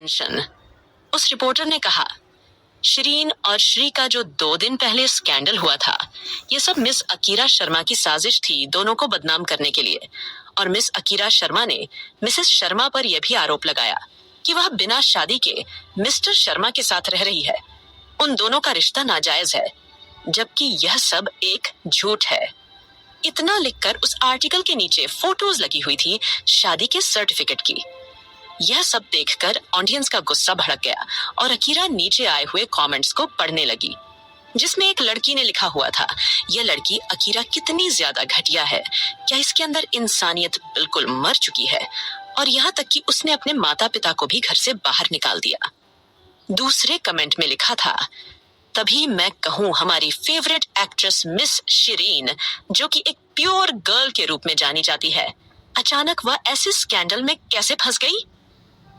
Tension. उस reporter ने कहा, शिरीन और श्री का जो 2 दिन पहले स्कैंडल हुआ था, ये सब मिस अकीरा शर्मा की साजिश थी दोनों को बदनाम करने के लिए। और मिस अकीरा शर्मा ने मिसेस शर्मा पर यह भी आरोप लगाया कि वह बिना शादी के मिस्टर शर्मा के साथ रह रही है। उन दोनों का रिश्ता नाजायज है, जबकि यह सब एक झूठ है। इतना लिखकर उस आर्टिकल के नीचे फोटोज लगी हुई थी शादी के सर्टिफिकेट की। यह सब देखकर ऑडियंस का गुस्सा भड़क गया और अकीरा नीचे आए हुए कमेंट्स को पढ़ने लगी, जिसमें एक लड़की ने लिखा हुआ था, यह लड़की अकीरा कितनी ज्यादा घटिया है, क्या इसके अंदर इंसानियत बिल्कुल मर चुकी है, और यहाँ तक कि उसने अपने माता पिता को भी घर से बाहर निकाल दिया। दूसरे कमेंट में लिखा था, तभी मैं कहूँ हमारी फेवरेट एक्ट्रेस मिस शिरीन, जो कि एक प्योर गर्ल के रूप में जानी जाती है, अचानक वह ऐसे स्कैंडल में कैसे फंस गई।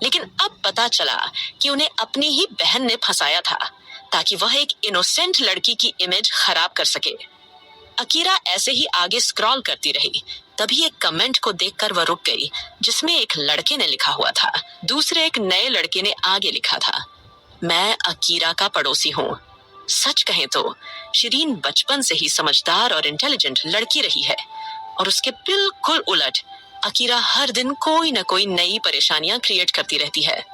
लेकिन अब पता चला कि उन्हें अपनी ही बहन ने फंसाया था ताकि वह एक इनोसेंट लड़की की इमेज खराब कर सके। अकीरा ऐसे ही आगे स्क्रॉल करती रही, तभी एक कमेंट को देखकर वह रुक गई, जिसमें एक लड़के ने लिखा हुआ था। दूसरे एक नए लड़के ने आगे लिखा था, मैं अकीरा का पड़ोसी हूँ। सच कहें तो शिरीन बचपन से ही समझदार और इंटेलिजेंट लड़की रही है, और उसके बिल्कुल उलट अकीरा हर दिन कोई न कोई नई परेशानियां क्रिएट करती रहती है।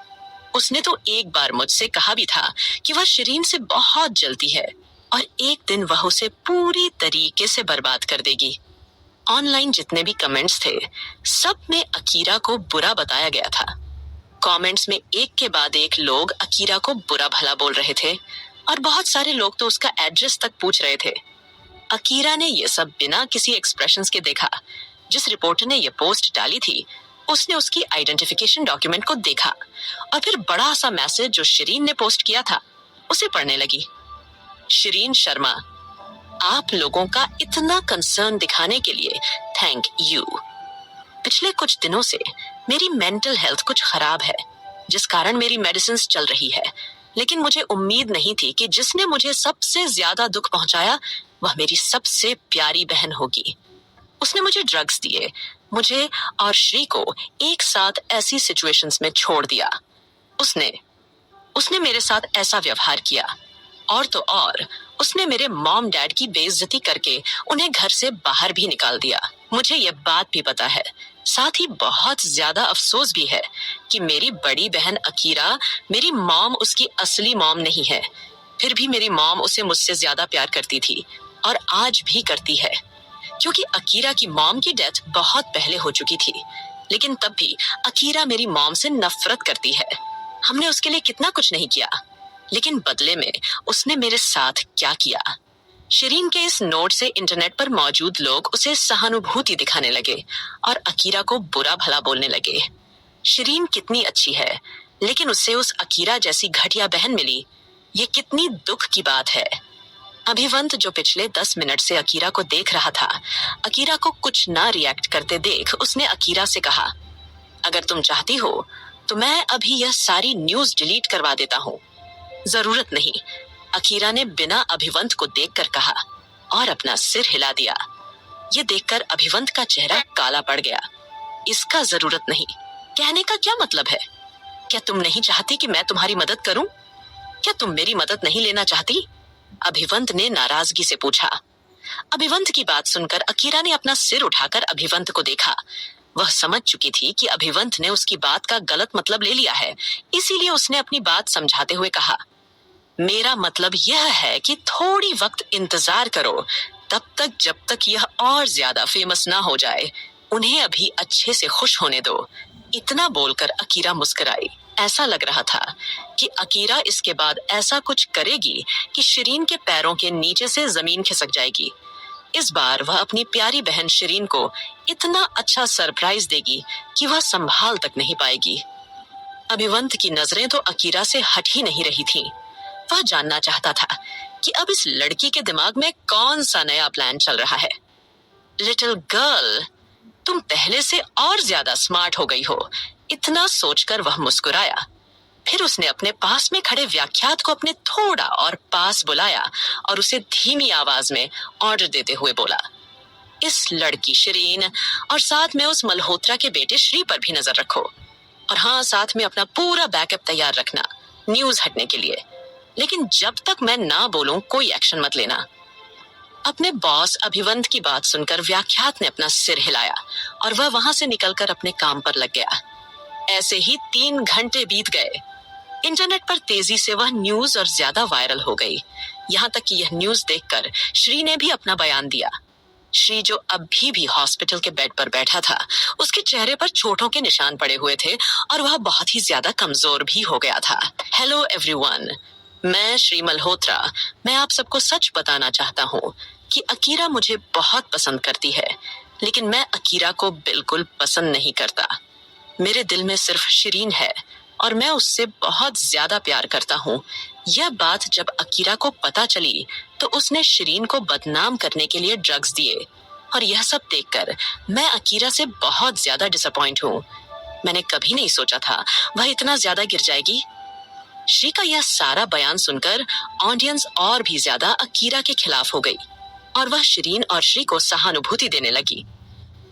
उसने तो एक बार मुझसे कहा भी था कि वह शिरीन से बहुत जलती है और एक दिन वह उसे पूरी तरीके से बर्बाद कर देगी। ऑनलाइन जितने भी कमेंट्स थे, सब में अकीरा को बुरा बताया गया था। कमेंट्स में एक के बाद एक लोग अकीरा को बुरा भला बोल रहे थे और बहुत सारे लोग तो उसका एड्रेस तक पूछ रहे थे। अकीरा ने यह सब बिना किसी एक्सप्रेशंस के देखा। जिस रिपोर्टर ने यह पोस्ट डाली थी, उसने उसकी आइडेंटिफिकेशन डॉक्यूमेंट को देखा और फिर बड़ा सा मैसेज जो शिरीन ने पोस्ट किया था उसे पढ़ने लगी। शिरीन शर्मा, आप लोगों का इतना कंसर्न दिखाने के लिए थैंक यू। पिछले कुछ दिनों से मेरी मेंटल हेल्थ कुछ खराब है, जिस कारण मेरी मेडिसिन चल रही है, लेकिन मुझे उम्मीद नहीं थी कि जिसने मुझे सबसे ज्यादा दुख पहुंचाया वह मेरी सबसे प्यारी बहन होगी। उसने मुझे ड्रग्स दिए, मुझे और श्री को एक साथ ऐसी सिचुएशंस में छोड़ दिया। उसने मेरे साथ ऐसा व्यवहार किया, और तो और उसने मेरे मॉम डैड की बेइज्जती करके उन्हें घर से बाहर भी निकाल दिया। मुझे यह बात भी पता है, साथ ही बहुत ज्यादा अफसोस भी है कि मेरी बड़ी बहन अकीरा, मेरी मॉम उसकी असली मॉम नहीं है। फिर भी मेरी मॉम उसे मुझसे ज्यादा प्यार करती थी और आज भी करती है, क्योंकि अकीरा की मॉम की डेथ बहुत पहले हो चुकी थी, लेकिन तब भी अकीरा मेरी मॉम से नफरत करती है। हमने उसके लिए कितना कुछ नहीं किया, लेकिन बदले में उसने मेरे साथ क्या किया। शिरीन के इस नोट से इंटरनेट पर मौजूद लोग उसे सहानुभूति दिखाने लगे और अकीरा को बुरा भला बोलने लगे। शिरीन कितनी अच्छी है, लेकिन उससे उस अकीरा जैसी घटिया बहन मिली, ये कितनी दुख की बात है। अभिवंत, जो पिछले 10 मिनट से अकीरा को देख रहा था, अकीरा को कुछ ना रिएक्ट करते देख उसने अकीरा से कहा, अगर तुम चाहती हो तो मैं अभी यह सारी न्यूज डिलीट करवा देता हूँ। जरूरत नहीं, अकीरा ने बिना अभिवंत को देखकर कहा और अपना सिर हिला दिया। ये देखकर अभिवंत का चेहरा काला पड़ गया। इसका जरूरत नहीं कहने का क्या मतलब है? क्या तुम नहीं चाहती कि मैं तुम्हारी मदद करूं? क्या तुम मेरी मदद नहीं लेना चाहती? अभिवंत ने नाराजगी से पूछा। अभिवंत की बात सुनकर अकीरा ने अपना सिर उठाकर अभिवंत को देखा। वह समझ चुकी थी कि अभिवंत ने उसकी बात का गलत मतलब ले लिया है, इसीलिए उसने अपनी बात समझाते हुए कहा, मेरा मतलब यह है कि थोड़ी वक्त इंतजार करो, तब तक जब तक यह और ज्यादा फेमस ना हो जाए। उन्हें अभी अच्छे से खुश होने दो। इतना बोलकर अकीरा मुस्कुराई। ऐसा लग रहा था कि अकीरा इसके बाद ऐसा कुछ करेगी कि शिरीन के पैरों के नीचे से जमीन खिसक जाएगी। इस बार वह अपनी प्यारी बहन शिरीन को इतना अच्छा सरप्राइज देगी कि वह संभाल तक नहीं पाएगी। अभिवंत की नजरें तो अकीरा से हट ही नहीं रही थीं। वह जानना चाहता था कि अब इस लड़की के दिमाग में कौन सा नया प्लान चल रहा है। लिटिल गर्ल, तुम पहले से और ज्यादा स्मार्ट हो गई हो। इतना सोचकर वह मुस्कुराया। फिर उसने अपने पास में खड़े व्याख्यात को अपने थोड़ा और पास बुलाया और उसे धीमी आवाज में ऑर्डर देते हुए बोला, इस लड़की शिरीन और साथ में उस मल्होत्रा के बेटे श्री पर भी नजर रखो और हाँ, साथ में अपना पूरा बैकअप तैयार रखना न्यूज हटने के लिए। लेकिन जब तक मैं ना बोलूं कोई एक्शन मत लेना। अपने बॉस अभिवंत की बात सुनकर व्याख्यात ने अपना सिर हिलाया और वह वहां से निकलकर अपने काम पर लग गया। ऐसे ही 3 घंटे बीत गए। इंटरनेट पर तेजी से वह न्यूज और ज्यादा वायरल हो गई। यहाँ तक कि यह न्यूज देखकर श्री ने भी अपना बयान दिया। श्री, जो अभी भी हॉस्पिटल के बेड पर बैठा था, उसके चेहरे पर चोटों के निशान पड़े हुए थे और वह बहुत ही ज्यादा कमजोर भी हो गया था। हेलो एवरीवन, मैं श्री मल्होत्रा। मैं आप सबको सच बताना चाहता हूँ कि अकीरा मुझे बहुत पसंद करती है, लेकिन मैं अकीरा को बिल्कुल पसंद नहीं करता। मेरे दिल में सिर्फ शिरीन है और मैं उससे बहुत ज्यादा प्यार करता हूँ। यह बात जब अकीरा को पता चली तो उसने शिरीन को बदनाम करने के लिए ड्रग्स दिए और यह सब देखकर मैं अकीरा से बहुत ज्यादा डिसअपॉइंट हूँ। मैंने कभी नहीं सोचा था वह इतना ज्यादा गिर जाएगी। श्री का यह सारा बयान सुनकर ऑडियंस और भी ज्यादा अकीरा के खिलाफ हो गई और वह शिरीन और श्री को सहानुभूति देने लगी।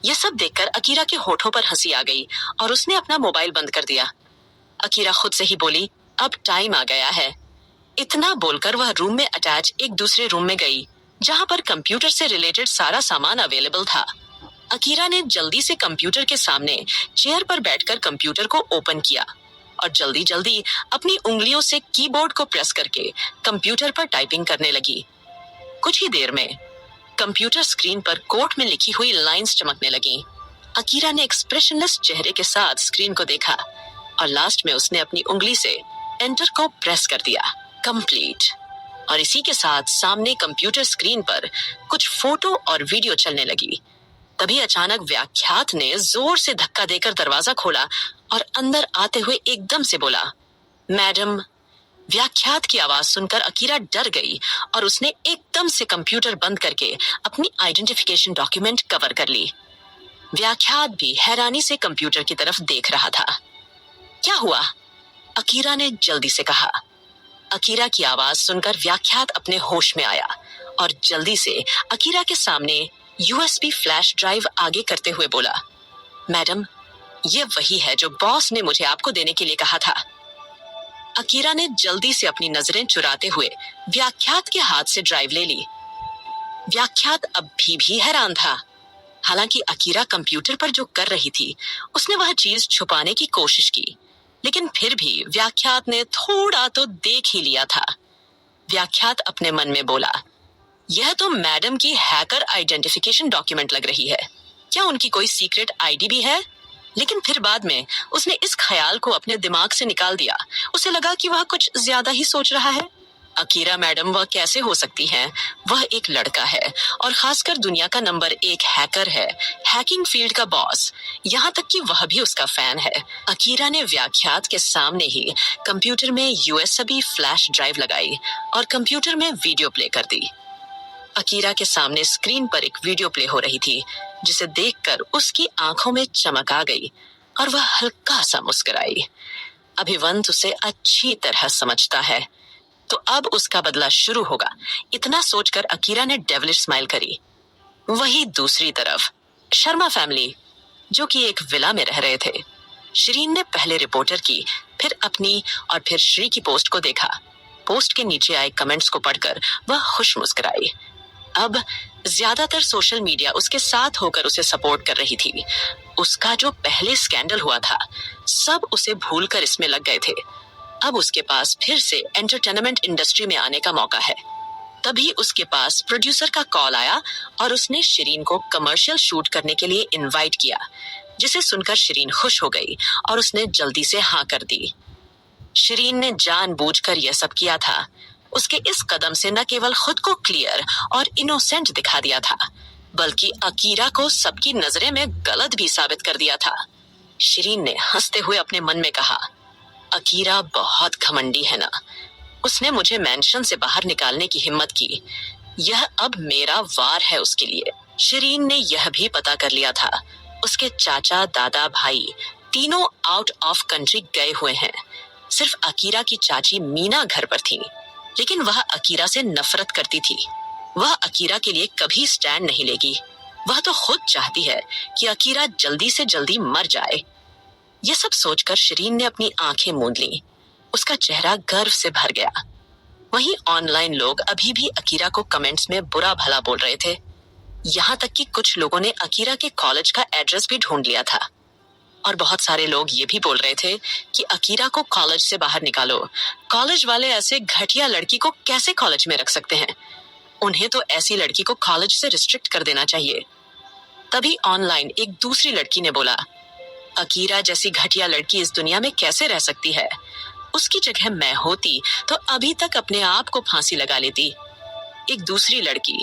यह सब देखकर अकीरा के होठों पर हंसी आ गई और उसने अपना मोबाइल बंद कर दिया। अकीरा खुद से ही बोली, अब टाइम आ गया है। इतना बोलकर वह रूम में अटैच एक दूसरे रूम में गई जहां पर कंप्यूटर से रिलेटेड सारा सामान अवेलेबल था। अकीरा ने जल्दी से कंप्यूटर के सामने चेयर पर बैठकर कंप्यूटर को ओपन किया और जल्दी जल्दी अपनी उंगलियों से कीबोर्ड को प्रेस करके कंप्यूटर पर टाइपिंग करने लगी। कुछ ही देर में कंप्यूटर स्क्रीन पर कोर्ट में लिखी हुई लाइंस चमकने लगी। अकीरा ने एक्सप्रेशनलेस चेहरे के साथ स्क्रीन को देखा और लास्ट में उसने अपनी उंगली से एंटर को प्रेस कर दिया। कंप्लीट। और इसी के साथ सामने कंप्यूटर स्क्रीन पर कुछ फोटो और वीडियो चलने लगी। तभी अचानक व्याख्यात ने जोर से धक्का देकर दरवाजा खोला और अंदर आते हुए एकदम से बोला, मैडम। व्याख्यात की आवाज सुनकर अकीरा डर गई और उसने एकदम से कंप्यूटर बंद करके अपनी आइडेंटिफिकेशन डॉक्यूमेंट कवर कर ली। व्याख्यात भी हैरानी से कंप्यूटर की तरफ देख रहा था। क्या हुआ? अकीरा ने जल्दी से कहा। अकीरा की आवाज सुनकर व्याख्यात अपने होश में आया और जल्दी से अकीरा के सामने यूएसबी फ्लैश ड्राइव आगे करते हुए बोला, मैडम, ये वही है जो बॉस ने मुझे आपको देने के लिए कहा था। अकीरा ने जल्दी से अपनी नजरें चुराते हुए व्याख्यात के हाथ से ड्राइव ले ली। व्याख्यात अभी भी हैरान था। हालांकि अकीरा कंप्यूटर पर जो कर रही थी उसने वह चीज छुपाने की कोशिश की, लेकिन फिर भी व्याख्यात ने थोड़ा तो देख ही लिया था। व्याख्यात अपने मन में बोला, यह तो मैडम की हैकर आइडेंटिफिकेशन डॉक्यूमेंट लग रही है। क्या उनकी कोई सीक्रेट आईडी भी है? लेकिन फिर बाद में उसने इस ख्याल को अपने दिमाग से निकाल दिया। उसे लगा कि वह कुछ ज्यादा ही सोच रहा है। अकीरा मैडम वह कैसे हो सकती हैं? वह एक लड़का है और खासकर दुनिया का नंबर 1 हैकर है, हैकिंग फील्ड का बॉस। यहाँ तक कि वह भी उसका फैन है। अकीरा ने व्याख्यात के सामने ही कंप्यूटर में यूएसबी फ्लैश ड्राइव लगाई और कंप्यूटर में वीडियो प्ले कर दी। अकीरा के सामने स्क्रीन पर एक वीडियो प्ले हो रही थी, जिसे देखकर उसकी आंखों में चमक आ गई और वह हल्का सा मुस्कुराई। अभिवंत उसे अच्छी तरह समझता है, तो अब उसका बदला शुरू होगा। इतना सोचकर अकीरा ने डेविलिश स्माइल करी। वही दूसरी तरफ शर्मा फैमिली, जो कि एक विला में रह रहे थे। शिरीन ने पहले रिपोर्टर की, फिर अपनी और फिर श्री की पोस्ट को देखा। पोस्ट के नीचे आए कमेंट्स को पढ़कर वह खुश मुस्कुराई। अब ज्यादातर सोशल मीडिया उसके साथ होकर उसे सपोर्ट कर रही थी। उसका जो पहले स्कैंडल हुआ था, सब उसे भूलकर इसमें लग गए थे। अब उसके पास फिर से एंटरटेनमेंट इंडस्ट्री में आने का मौका है। तभी उसके पास प्रोड्यूसर का कॉल आया और उसने शिरीन को कमर्शियल शूट करने के लिए इनवाइट किया, जिसे सुनकर शिरीन खुश हो गई और उसने जल्दी से हाँ कर दी। शिरीन ने जानबूझकर यह सब किया था। उसके इस कदम से न केवल खुद को क्लियर और इनोसेंट दिखा दिया था, बल्कि अकीरा को सबकी नजरें में गलत भी साबित कर दिया था। शिरीन ने हंसते हुए अपने मन में कहा, अकीरा बहुत घमंडी है ना। उसने मुझे मेंशन से बाहर निकालने की हिम्मत की। यह अब मेरा वार है उसके लिए। शिरीन ने यह भी पता कर लिया था, उसके चाचा, दादा, भाई तीनों आउट ऑफ कंट्री गए हुए हैं। सिर्फ अकीरा की चाची मीना घर पर थी, लेकिन वह अकीरा से नफरत करती थी। वह अकीरा के लिए कभी स्टैंड नहीं लेगी। वह तो खुद चाहती है कि अकीरा जल्दी से जल्दी मर जाए। ये सब सोचकर शिरीन ने अपनी आंखें मूंद ली। उसका चेहरा गर्व से भर गया। वहीं ऑनलाइन लोग अभी भी अकीरा को कमेंट्स में बुरा भला बोल रहे थे। यहाँ तक कि कुछ लोगों ने अकीरा के कॉलेज का एड्रेस भी ढूंढ लिया था। और बहुत सारे लोग ये भी बोल रहे थे कि अकीरा को कॉलेज से बाहर निकालो। कॉलेज वाले ऐसे घटिया लड़की को कैसे कॉलेज में रख सकते हैं? उन्हें तो ऐसी लड़की को कॉलेज से रिस्ट्रिक्ट कर देना चाहिए। तभी ऑनलाइन एक दूसरी लड़की ने बोला, अकीरा जैसी घटिया लड़की इस दुनिया में कैसे रह सकती है? उसकी जगह मैं होती तो अभी तक अपने आप को फांसी लगा लेती। एक दूसरी लड़की,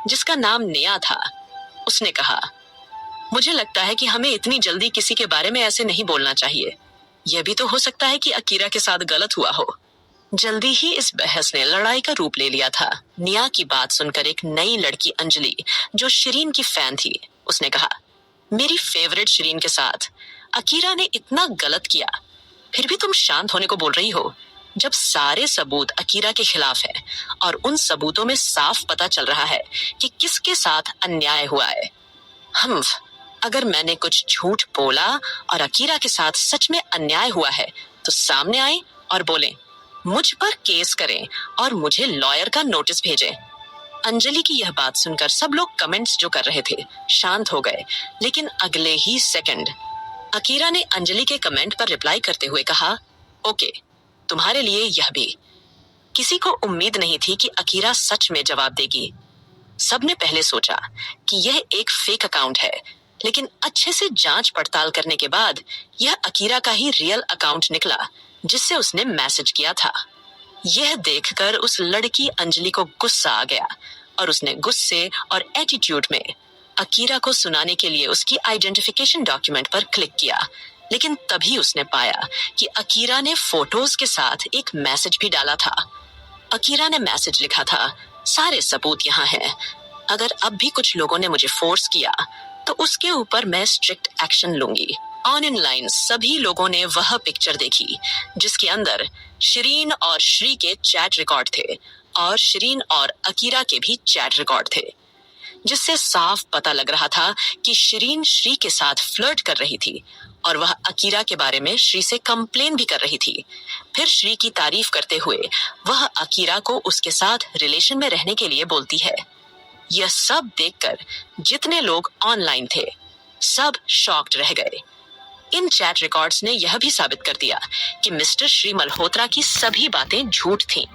जिसका नाम नेहा था, उसने कहा, मुझे लगता है कि हमें इतनी जल्दी किसी के बारे में ऐसे नहीं बोलना चाहिए। यह भी तो हो सकता है कि अकीरा के साथ गलत हुआ हो। जल्दी ही इस बहस ने लड़ाई का रूप ले लिया था। नेहा की बात सुनकर एक नई लड़की अंजलि, जो शिरीन की फैन थी, उसने कहा, मेरी फेवरेट शिरीन के साथ अकीरा ने इतना गलत किया, फिर भी तुम शांत होने को बोल रही हो, जब सारे सबूत अकीरा के खिलाफ है और उन सबूतों में साफ पता चल रहा है कि किसके साथ अन्याय हुआ है। अगर मैंने कुछ झूठ बोला और अकीरा के साथ सच में अन्याय हुआ है तो सामने आए और बोलें, मुझ पर केस करें और मुझे लॉयर का नोटिस भेजें। अंजलि की यह बात सुनकर सब लोग कमेंट्स जो कर रहे थे शांत हो गए, लेकिन अगले ही सेकंड अकीरा ने अंजलि के कमेंट पर रिप्लाई करते हुए कहा, ओके, तुम्हारे लिए यह भी। किसी को उम्मीद नहीं थी कि अकीरा सच में जवाब देगी। सबने पहले सोचा कि यह एक फेक अकाउंट है, लेकिन अच्छे से जांच पड़ताल करने के बाद यह अकीरा का ही रियल अकाउंट निकला, जिससे उसने मैसेज किया था। यह देखकर उस लड़की अंजलि को गुस्सा आ गया और उसने गुस्से और एटीट्यूड में अकीरा को सुनाने के लिए उसकी आइडेंटिफिकेशन डॉक्यूमेंट पर क्लिक किया, लेकिन तभी उसने पाया कि अकीरा ने फोटोज के साथ एक मैसेज भी डाला था। अकीरा ने मैसेज लिखा था, सारे सबूत यहाँ हैं। अगर अब भी कुछ लोगों ने मुझे फोर्स किया तो उसके ऊपर मैं स्ट्रिक्ट एक्शन लूंगी। ऑन इन लाइन सभी लोगों ने वह पिक्चर देखी जिसके अंदर शिरीन और श्री के चैट रिकॉर्ड थे और शिरीन और अकीरा के भी चैट रिकॉर्ड थे, जिससे साफ पता लग रहा था कि शिरीन श्री के साथ फ्लर्ट कर रही थी और वह अकीरा के बारे में श्री से कंप्लेन भी कर रही थी। फिर श्री की तारीफ करते हुए वह अकीरा को उसके साथ रिलेशन में रहने के लिए बोलती है। यह सब देखकर जितने लोग ऑनलाइन थे सब शॉक्ड रह गए। इन चैट रिकॉर्ड्स ने यह भी साबित कर दिया कि मिस्टर श्री मल्होत्रा की सभी बातें झूठ थीं।